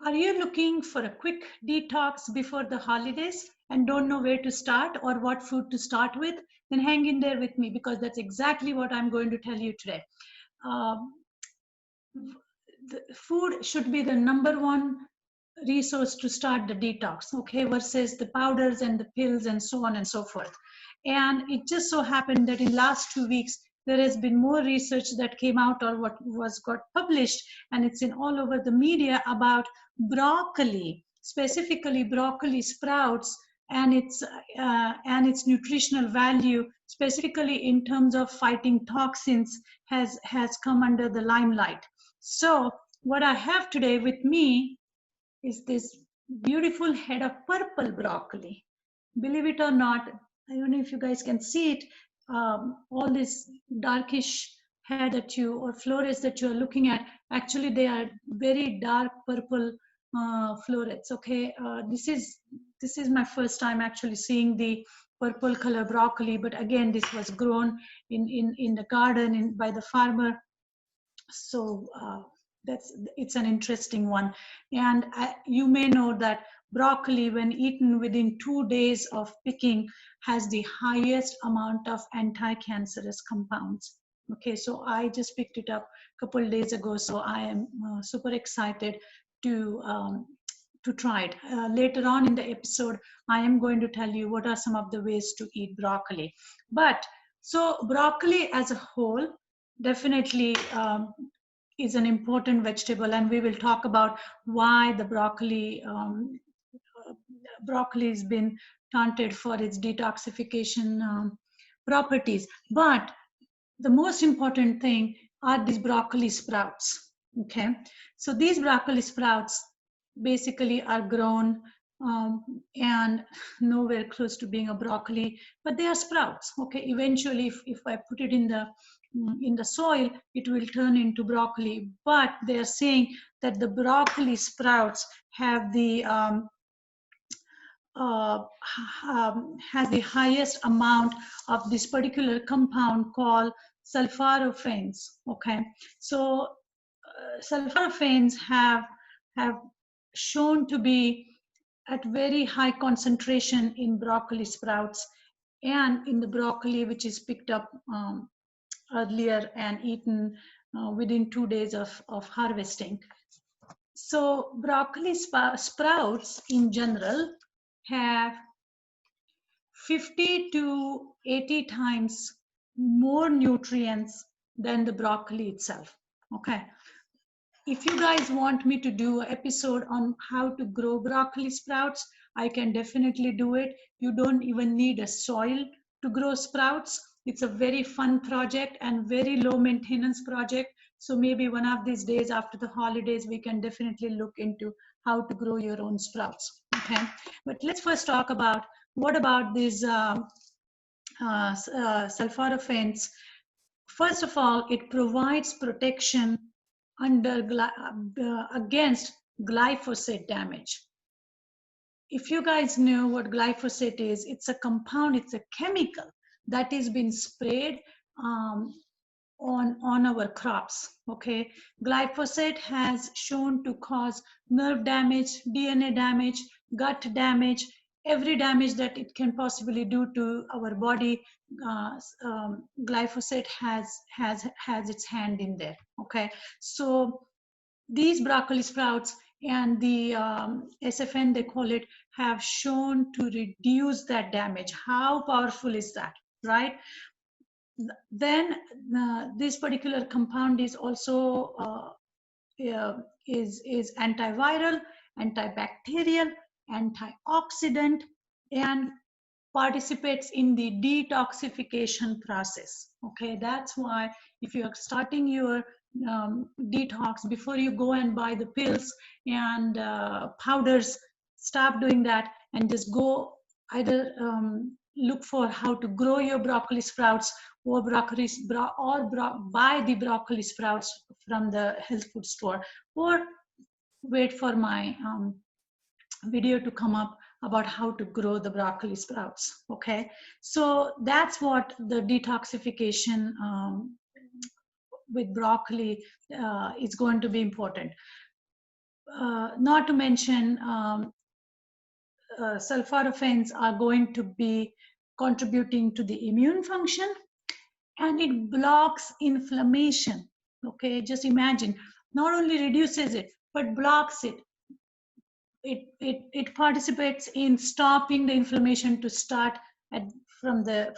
Are you looking for a quick detox before the holidays and don't know where to start or what food to start with? Then hang in there with me because that's exactly what I'm going to tell you today. Um, the food should be the number one resource to start the detox, okay, versus the powders and the pills and so on and so forth. And it just so happened that in last 2 weeks there has been more research that came out or what was got published, and it's in all over the media about broccoli, specifically broccoli sprouts, and its nutritional value, specifically in terms of fighting toxins, has come under the limelight. So what I have today with me is this beautiful head of purple broccoli. Believe it or not, I don't know if you guys can see it. All this darkish head that you or florets that you are looking at, actually they are very dark purple florets. Okay, this is my first time actually seeing the purple color broccoli. But again, this was grown in the garden by the farmer. So it's an interesting one. And you may know that broccoli, when eaten within 2 days of picking, has the highest amount of anti-cancerous compounds. Okay, so I just picked it up a couple of days ago, so I am super excited to um, to try it. Later on in the episode, I am going to tell you what are some of the ways to eat broccoli. But so broccoli as a whole definitely is an important vegetable, and we will talk about why the broccoli has been taunted for its detoxification properties. But the most important thing are these broccoli sprouts. Okay, so these broccoli sprouts basically are grown and nowhere close to being a broccoli, but they are sprouts. Okay, eventually if I put it in the soil, it will turn into broccoli. But they are saying that the broccoli sprouts have the uh, has the highest amount of this particular compound called sulforaphanes. Okay, so sulforaphanes have shown to be at very high concentration in broccoli sprouts and in the broccoli which is picked up earlier and eaten within 2 days of harvesting. So broccoli sprouts in general have 50 to 80 times more nutrients than the broccoli itself. Okay. If you guys want me to do an episode on how to grow broccoli sprouts, I can definitely do it. You don't even need a soil to grow sprouts. It's a very fun project and very low maintenance project. So maybe one of these days after the holidays, we can definitely look into how to grow your own sprouts. Okay, but let's first talk about what about these sulforaphanes. First of all, it provides protection against glyphosate damage. If you guys know what glyphosate is, it's a compound, it's a chemical that is being sprayed on our crops. Okay, glyphosate has shown to cause nerve damage, DNA damage, gut damage, every damage that it can possibly do to our body. Glyphosate has its hand in there. Okay, so these broccoli sprouts and the SFN, they call it, have shown to reduce that damage. How powerful is that, right? Then this particular compound is also is antiviral, antibacterial, antioxidant, and participates in the detoxification process. Okay, that's why if you are starting your detox, before you go and buy the pills and powders, stop doing that and just go either look for how to grow your broccoli sprouts or buy the broccoli sprouts from the health food store, or wait for my video to come up about how to grow the broccoli sprouts. Okay, so that's what the detoxification with broccoli is going to be important. not to mention sulforaphane are going to be contributing to the immune function, and it blocks inflammation. Okay, just imagine, not only reduces it but blocks it. It participates in stopping the inflammation to start at from the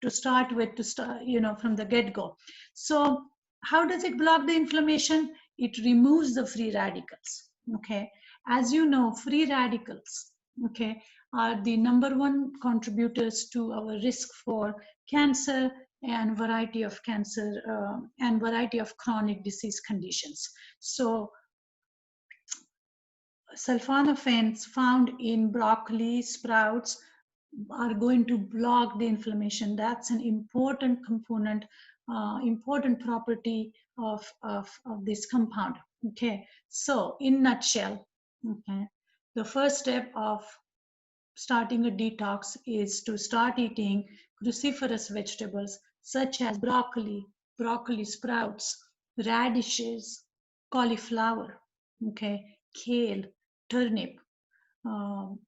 to start with, to start, you know, from the get-go. So how does it block the inflammation? It removes the free radicals. Okay, as you know, free radicals, okay, are the #1 contributors to our risk for cancer and variety of cancer and variety of chronic disease conditions. So sulfonaphanes found in broccoli sprouts are going to block the inflammation. That's an important component, important property of this compound. Okay, so in nutshell, okay, the first step of starting a detox is to start eating cruciferous vegetables such as broccoli, broccoli sprouts, radishes, cauliflower, okay, kale, turnip, um,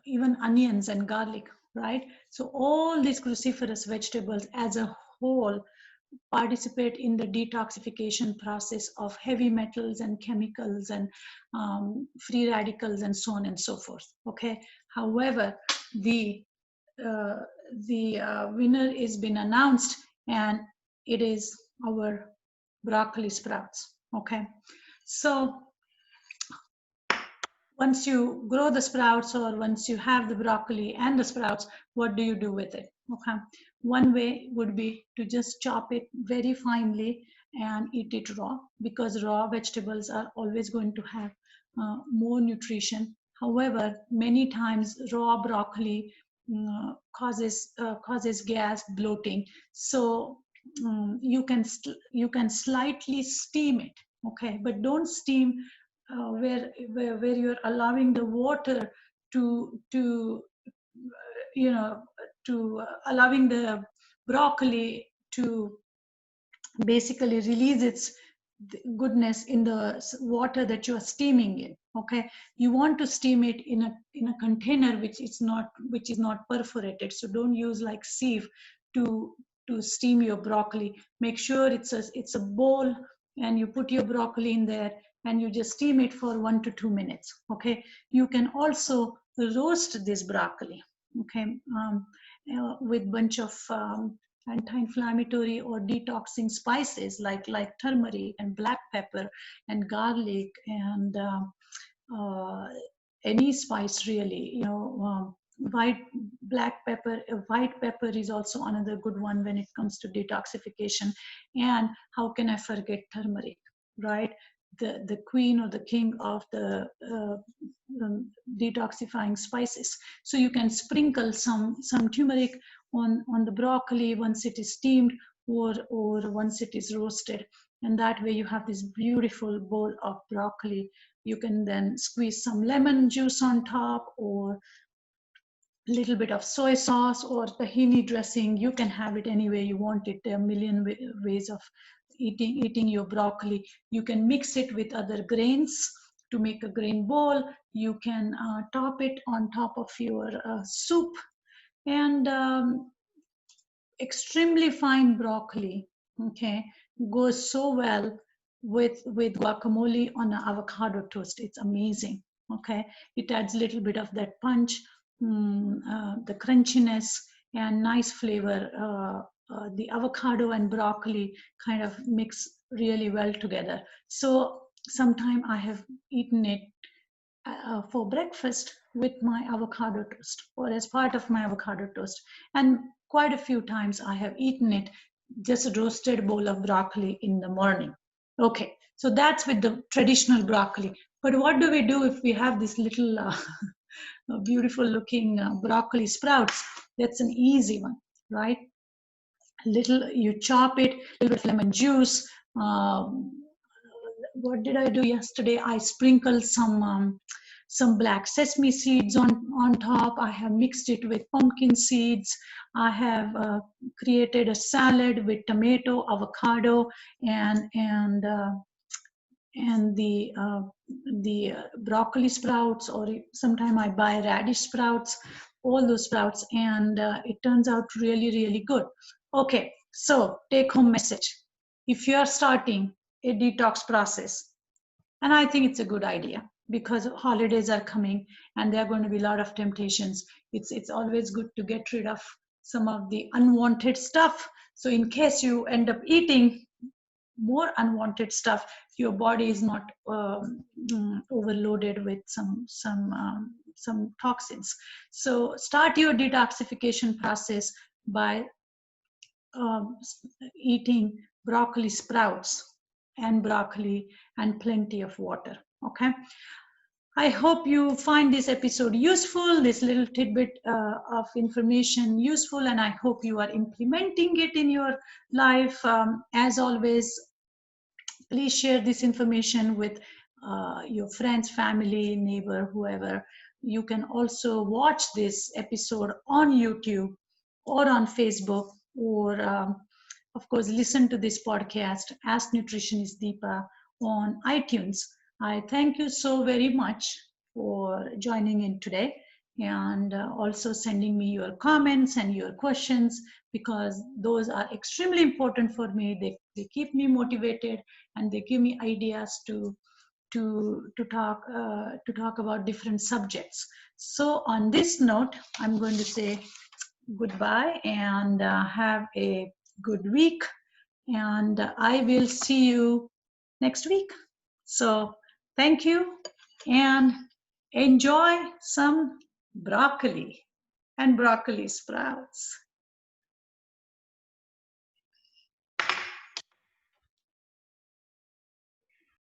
even onions and garlic, right? So all these cruciferous vegetables as a whole participate in the detoxification process of heavy metals and chemicals and free radicals and so on and so forth. Okay. However, the winner has been announced, and it is our broccoli sprouts. Okay. So once you grow the sprouts, or once you have the broccoli and the sprouts, what do you do with it? Okay, one way would be to just chop it very finely and eat it raw, because raw vegetables are always going to have more nutrition. However, many times raw broccoli causes gas, bloating. So you can slightly steam it. Okay, but don't steam where you're allowing the water to you know to allowing the broccoli to basically release its goodness in the water that you are steaming in. Okay, you want to steam it in a container which is not perforated. So don't use like sieve to steam your broccoli. Make sure it's a bowl, and you put your broccoli in there, and you just steam it for 1 to 2 minutes. Okay, you can also roast this broccoli, okay, with bunch of anti-inflammatory or detoxing spices like turmeric and black pepper and garlic and any spice really, you know. White pepper is also another good one when it comes to detoxification. And how can I forget turmeric, right? The queen or the king of the detoxifying spices. So you can sprinkle some turmeric on the broccoli once it is steamed, or once it is roasted, and that way you have this beautiful bowl of broccoli. You can then squeeze some lemon juice on top, or a little bit of soy sauce or tahini dressing. You can have it any way you want it. There are a million ways of eating your broccoli. You can mix it with other grains to make a grain bowl. You can top it on top of your soup. And extremely fine broccoli, okay, goes so well with guacamole on an avocado toast. It's amazing. Okay, it adds a little bit of that punch, the crunchiness and nice flavor. The avocado and broccoli kind of mix really well together. So sometime I have eaten it for breakfast with my avocado toast, or as part of my avocado toast. And quite a few times I have eaten it just a roasted bowl of broccoli in the morning. Okay, so that's with the traditional broccoli. But what do we do if we have this little beautiful looking broccoli sprouts? That's an easy one, right? Little, you chop it, a little bit of lemon juice. What did I do yesterday? I sprinkled some some black sesame seeds on top. I have mixed it with pumpkin seeds. I have created a salad with tomato, avocado, and the broccoli sprouts, or sometime I buy radish sprouts, all those sprouts, and it turns out really, really good. Okay, so take home message. If you are starting a detox process, and I think it's a good idea because holidays are coming and there are going to be a lot of temptations. It's always good to get rid of some of the unwanted stuff. So in case you end up eating more unwanted stuff, your body is not overloaded with some toxins. So start your detoxification process by um, eating broccoli sprouts and broccoli and plenty of water. Okay. I hope you find this episode useful, this little tidbit of information useful, and I hope you are implementing it in your life. As always, please share this information with your friends, family, neighbor, whoever. You can also watch this episode on YouTube or on Facebook, or of course, listen to this podcast, Ask Nutritionist Deepa, on iTunes. I thank you so very much for joining in today, and also sending me your comments and your questions, because those are extremely important for me. They keep me motivated and they give me ideas to talk about different subjects. So on this note, I'm going to say goodbye and have a good week, and I will see you next week. So thank you, and enjoy some broccoli and broccoli sprouts.